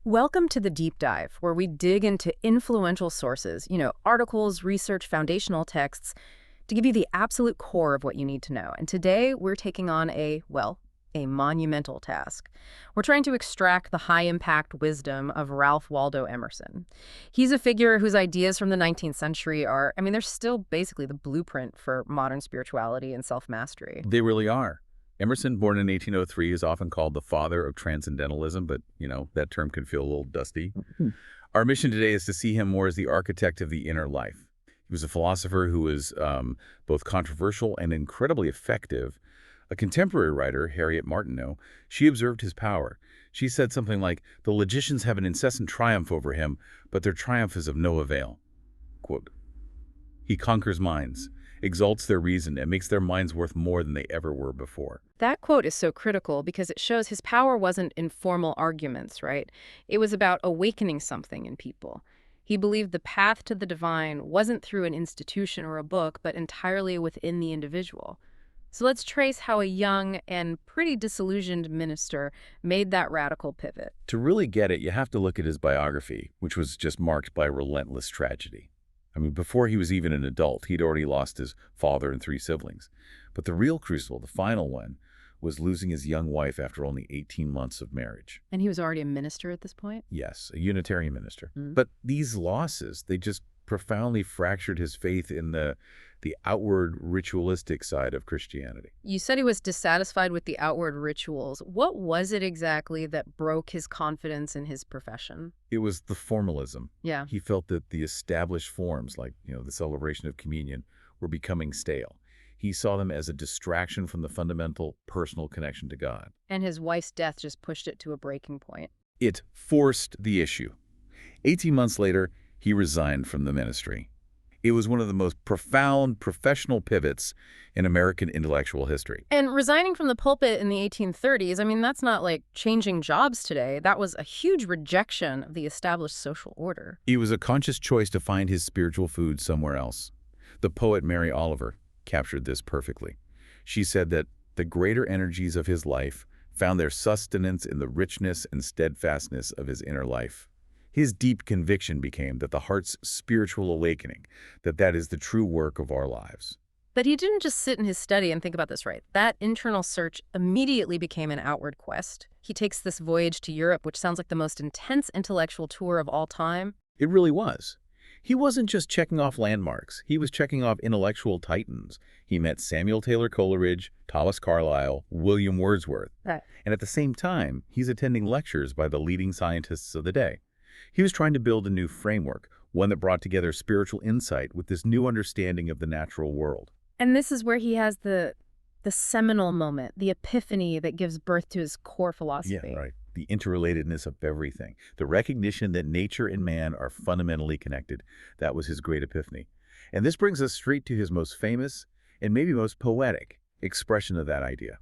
Welcome to the deep dive, where we dig into influential sources, articles, research, foundational texts, to give you the absolute core of what you need to know. And today we're taking on a monumental task. We're trying to extract the high-impact wisdom of Ralph Waldo Emerson. He's a figure whose ideas from the 19th century they're still basically the blueprint for modern spirituality and self-mastery. They really are. Emerson, born in 1803, is often called the father of transcendentalism, but, that term can feel a little dusty. Our mission today is to see him more as the architect of the inner life. He was a philosopher who was both controversial and incredibly effective. A contemporary writer, Harriet Martineau, she observed his power. She said something like, "The logicians have an incessant triumph over him, but their triumph is of no avail." Quote, "He conquers minds, exalts their reason, and makes their minds worth more than they ever were before." That quote is so critical because it shows his power wasn't in formal arguments, right? It was about awakening something in people. He believed the path to the divine wasn't through an institution or a book, but entirely within the individual. So let's trace how a young and pretty disillusioned minister made that radical pivot. To really get it, you have to look at his biography, which was just marked by relentless tragedy. Before he was even an adult, he'd already lost his father and 3 siblings. But the real crucible, the final one, was losing his young wife after only 18 months of marriage. And he was already a minister at this point? Yes, a Unitarian minister. But these losses, they just profoundly fractured his faith in the outward ritualistic side of Christianity. You said he was dissatisfied with the outward rituals. What was it exactly that broke his confidence in his profession? It was the formalism. Yeah. He felt that the established forms, like the celebration of communion, were becoming stale. He saw them as a distraction from the fundamental personal connection to God. And his wife's death just pushed it to a breaking point. It forced the issue. 18 months later, he resigned from the ministry. It was one of the most profound professional pivots in American intellectual history. And resigning from the pulpit in the 1830s, that's not like changing jobs today. That was a huge rejection of the established social order. It was a conscious choice to find his spiritual food somewhere else. The poet Mary Oliver captured this perfectly. She said that the greater energies of his life found their sustenance in the richness and steadfastness of his inner life. His deep conviction became that the heart's spiritual awakening, that is the true work of our lives. But he didn't just sit in his study and think about this, right? That internal search immediately became an outward quest. He takes this voyage to Europe, which sounds like the most intense intellectual tour of all time. It really was. He wasn't just checking off landmarks. He was checking off intellectual titans. He met Samuel Taylor Coleridge, Thomas Carlyle, William Wordsworth. Right. And at the same time, he's attending lectures by the leading scientists of the day. He was trying to build a new framework, one that brought together spiritual insight with this new understanding of the natural world. And this is where he has the seminal moment, the epiphany that gives birth to his core philosophy. Yeah, right. The interrelatedness of everything. The recognition that nature and man are fundamentally connected. That was his great epiphany. And this brings us straight to his most famous and maybe most poetic expression of that idea.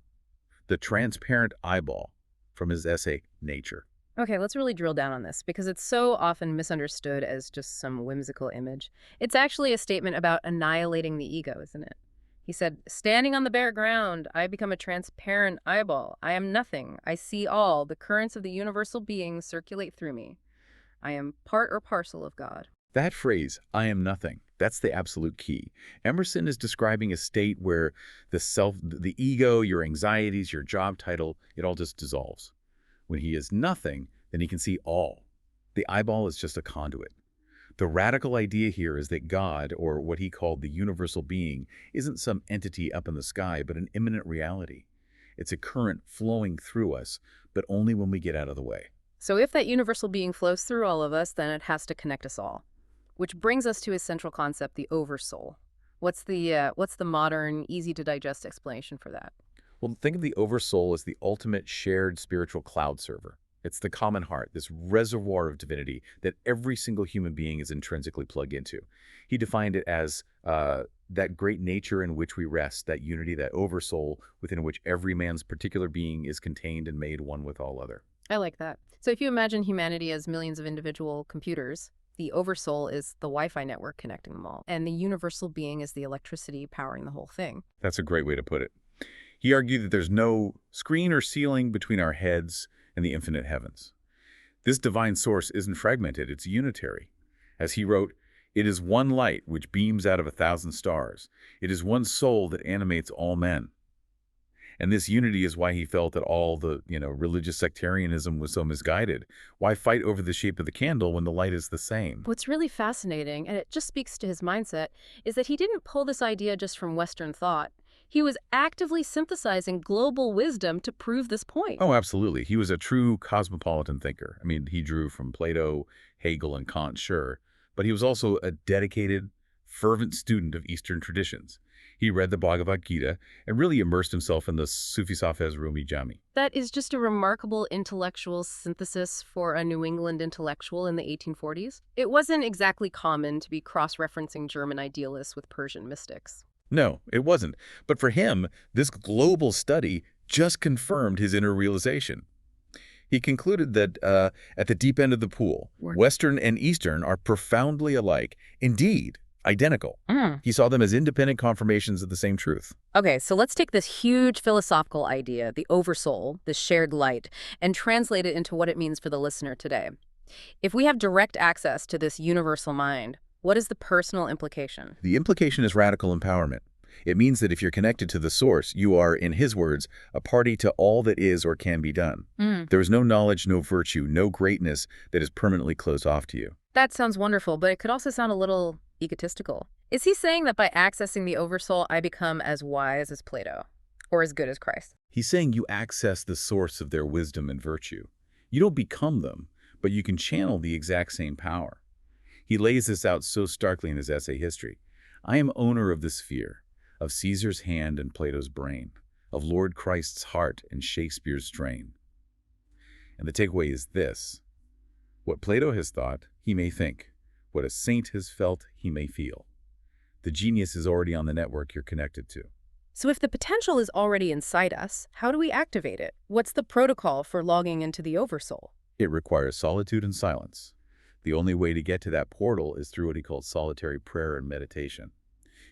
The transparent eyeball from his essay, Nature. Okay, let's really drill down on this because it's so often misunderstood as just some whimsical image. It's actually a statement about annihilating the ego, isn't it? He said, "Standing on the bare ground, I become a transparent eyeball. I am nothing. I see all. The currents of the universal being circulate through me. I am part or parcel of God." That phrase, "I am nothing," that's the absolute key. Emerson is describing a state where the ego, your anxieties, your job title, it all just dissolves. When he is nothing, then he can see all. The eyeball is just a conduit. The radical idea here is that God, or what he called the universal being, isn't some entity up in the sky, but an immanent reality. It's a current flowing through us, but only when we get out of the way. So if that universal being flows through all of us, then it has to connect us all. Which brings us to his central concept, the oversoul. What's the modern, easy-to-digest explanation for that? Well, think of the oversoul as the ultimate shared spiritual cloud server. It's the common heart, this reservoir of divinity that every single human being is intrinsically plugged into. He defined it as that great nature in which we rest, that unity, that oversoul within which every man's particular being is contained and made one with all other. I like that. So if you imagine humanity as millions of individual computers, the oversoul is the Wi-Fi network connecting them all, and the universal being is the electricity powering the whole thing. That's a great way to put it. He argued that there's no screen or ceiling between our heads and the infinite heavens. This divine source isn't fragmented, it's unitary. As he wrote, "It is one light which beams out of 1,000 stars. It is one soul that animates all men." And this unity is why he felt that all the, religious sectarianism was so misguided. Why fight over the shape of the candle when the light is the same? What's really fascinating, and it just speaks to his mindset, is that he didn't pull this idea just from Western thought. He was actively synthesizing global wisdom to prove this point. Oh, absolutely. He was a true cosmopolitan thinker. I mean, he drew from Plato, Hegel, and Kant, sure, but he was also a dedicated, fervent student of Eastern traditions. He read the Bhagavad Gita and really immersed himself in the Sufi Safez Rumi Jami. That is just a remarkable intellectual synthesis for a New England intellectual in the 1840s. It wasn't exactly common to be cross-referencing German idealists with Persian mystics. No, it wasn't. But for him, this global study just confirmed his inner realization. He concluded that at the deep end of the pool, Western and Eastern are profoundly alike, indeed, identical. He saw them as independent confirmations of the same truth. Okay, so let's take this huge philosophical idea, the oversoul, this shared light, and translate it into what it means for the listener today. If we have direct access to this universal mind, what is the personal implication? The implication is radical empowerment. It means that if you're connected to the source, you are, in his words, a party to all that is or can be done. There is no knowledge, no virtue, no greatness that is permanently closed off to you. That sounds wonderful, but it could also sound a little egotistical. Is he saying that by accessing the oversoul, I become as wise as Plato, or as good as Christ? He's saying you access the source of their wisdom and virtue. You don't become them, but you can channel the exact same power. He lays this out so starkly in his essay History. I am owner of the sphere, of Caesar's hand and Plato's brain, of Lord Christ's heart and Shakespeare's strain. And the takeaway is this. What Plato has thought, he may think. What a saint has felt, he may feel. The genius is already on the network you're connected to. So if the potential is already inside us, how do we activate it? What's the protocol for logging into the oversoul? It requires solitude and silence. The only way to get to that portal is through what he called solitary prayer and meditation.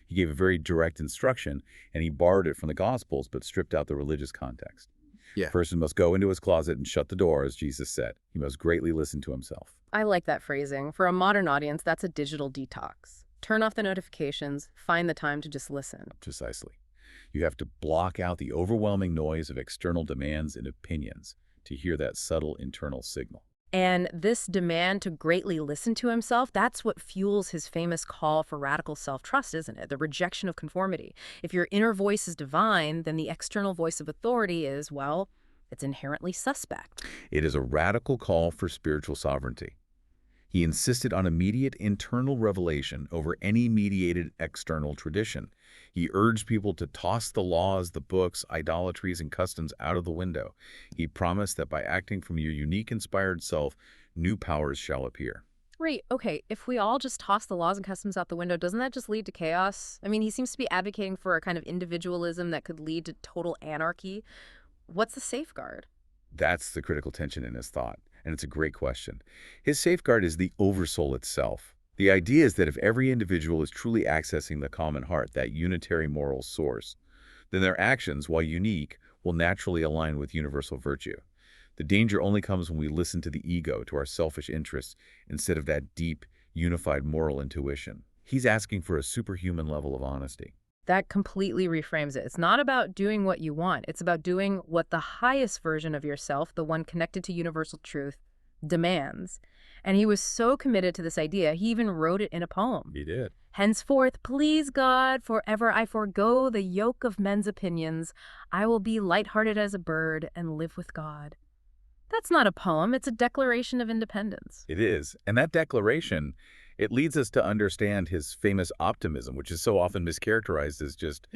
He gave a very direct instruction, and he borrowed it from the Gospels, but stripped out the religious context. A person must go into his closet and shut the door, as Jesus said. He must greatly listen to himself. I like that phrasing. For a modern audience, that's a digital detox. Turn off the notifications, find the time to just listen. Precisely. You have to block out the overwhelming noise of external demands and opinions to hear that subtle internal signal. And this demand to greatly listen to himself, that's what fuels his famous call for radical self-trust, isn't it? The rejection of conformity. If your inner voice is divine, then the external voice of authority is, well, it's inherently suspect. It is a radical call for spiritual sovereignty. He insisted on immediate internal revelation over any mediated external tradition. He urged people to toss the laws, the books, idolatries, and customs out of the window. He promised that by acting from your unique inspired self, new powers shall appear. Right, okay, if we all just toss the laws and customs out the window, doesn't that just lead to chaos? I mean, he seems to be advocating for a kind of individualism that could lead to total anarchy. What's the safeguard? That's the critical tension in his thought, and it's a great question. His safeguard is the oversoul itself. The idea is that if every individual is truly accessing the common heart, that unitary moral source, then their actions, while unique, will naturally align with universal virtue. The danger only comes when we listen to the ego, to our selfish interests, instead of that deep, unified moral intuition. He's asking for a superhuman level of honesty. That completely reframes it. It's not about doing what you want. It's about doing what the highest version of yourself, the one connected to universal truth, demands. And he was so committed to this idea, he even wrote it in a poem. He did. Henceforth, please God, forever I forego the yoke of men's opinions. I will be lighthearted as a bird and live with God. That's not a poem. It's a declaration of independence. It is. And that declaration, it leads us to understand his famous optimism, which is so often mischaracterized as just,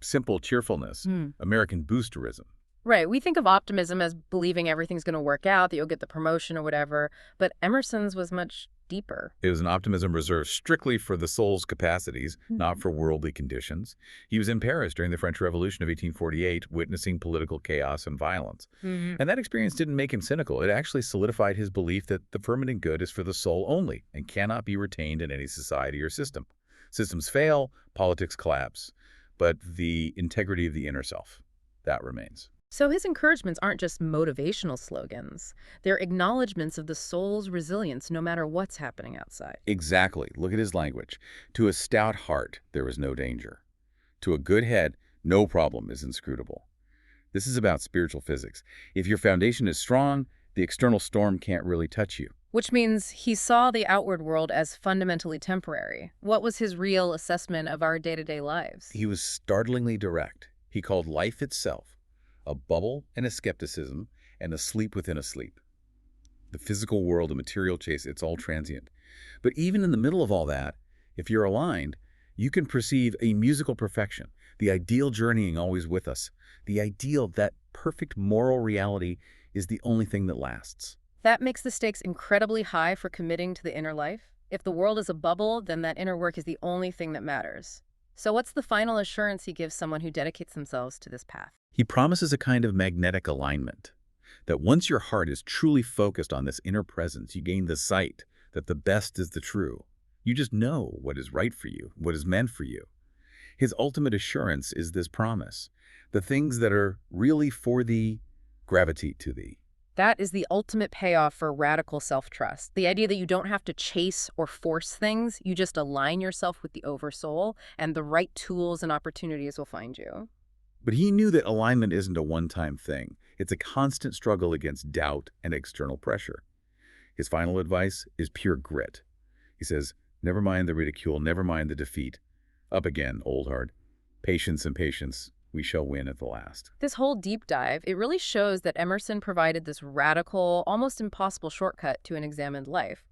simple cheerfulness, American boosterism. Right. We think of optimism as believing everything's going to work out, that you'll get the promotion or whatever. But Emerson's was much deeper. It was an optimism reserved strictly for the soul's capacities, not for worldly conditions. He was in Paris during the French Revolution of 1848, witnessing political chaos and violence. And that experience didn't make him cynical. It actually solidified his belief that the permanent good is for the soul only and cannot be retained in any society or system. Systems fail, politics collapse, but the integrity of the inner self, that remains. So his encouragements aren't just motivational slogans. They're acknowledgments of the soul's resilience no matter what's happening outside. Exactly. Look at his language. To a stout heart, there is no danger. To a good head, no problem is inscrutable. This is about spiritual physics. If your foundation is strong, the external storm can't really touch you. Which means he saw the outward world as fundamentally temporary. What was his real assessment of our day-to-day lives? He was startlingly direct. He called life itself a bubble and a skepticism and a sleep within a sleep. The physical world, the material chase, it's all transient. But even in the middle of all that, if you're aligned, you can perceive a musical perfection, the ideal journeying always with us, the ideal that perfect moral reality is the only thing that lasts. That makes the stakes incredibly high for committing to the inner life. If the world is a bubble, then that inner work is the only thing that matters. So what's the final assurance he gives someone who dedicates themselves to this path? He promises a kind of magnetic alignment, that once your heart is truly focused on this inner presence, you gain the sight that the best is the true. You just know what is right for you, what is meant for you. His ultimate assurance is this promise. The things that are really for thee, gravitate to thee. That is the ultimate payoff for radical self-trust. The idea that you don't have to chase or force things, you just align yourself with the oversoul, and the right tools and opportunities will find you. But he knew that alignment isn't a one-time thing. It's a constant struggle against doubt and external pressure. His final advice is pure grit. He says, never mind the ridicule, never mind the defeat. Up again, old heart. Patience and patience. We shall win at the last. This whole deep dive, it really shows that Emerson provided this radical, almost impossible shortcut to an examined life.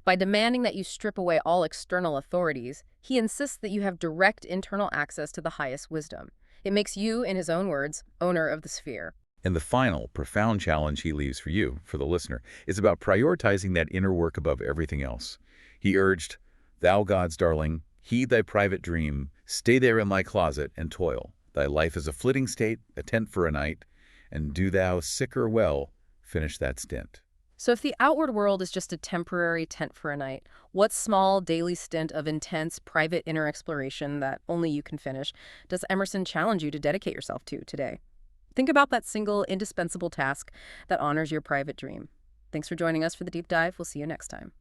By demanding that you strip away all external authorities, he insists that you have direct internal access to the highest wisdom. It makes you, in his own words, owner of the sphere. And the final, profound challenge he leaves for you, for the listener, is about prioritizing that inner work above everything else. He urged, thou God's darling, heed thy private dream, stay there in thy closet and toil. Thy life is a flitting state, a tent for a night, and do thou, sick or well, finish that stint. So if the outward world is just a temporary tent for a night, what small daily stint of intense private inner exploration that only you can finish does Emerson challenge you to dedicate yourself to today? Think about that single indispensable task that honors your private dream. Thanks for joining us for the deep dive. We'll see you next time.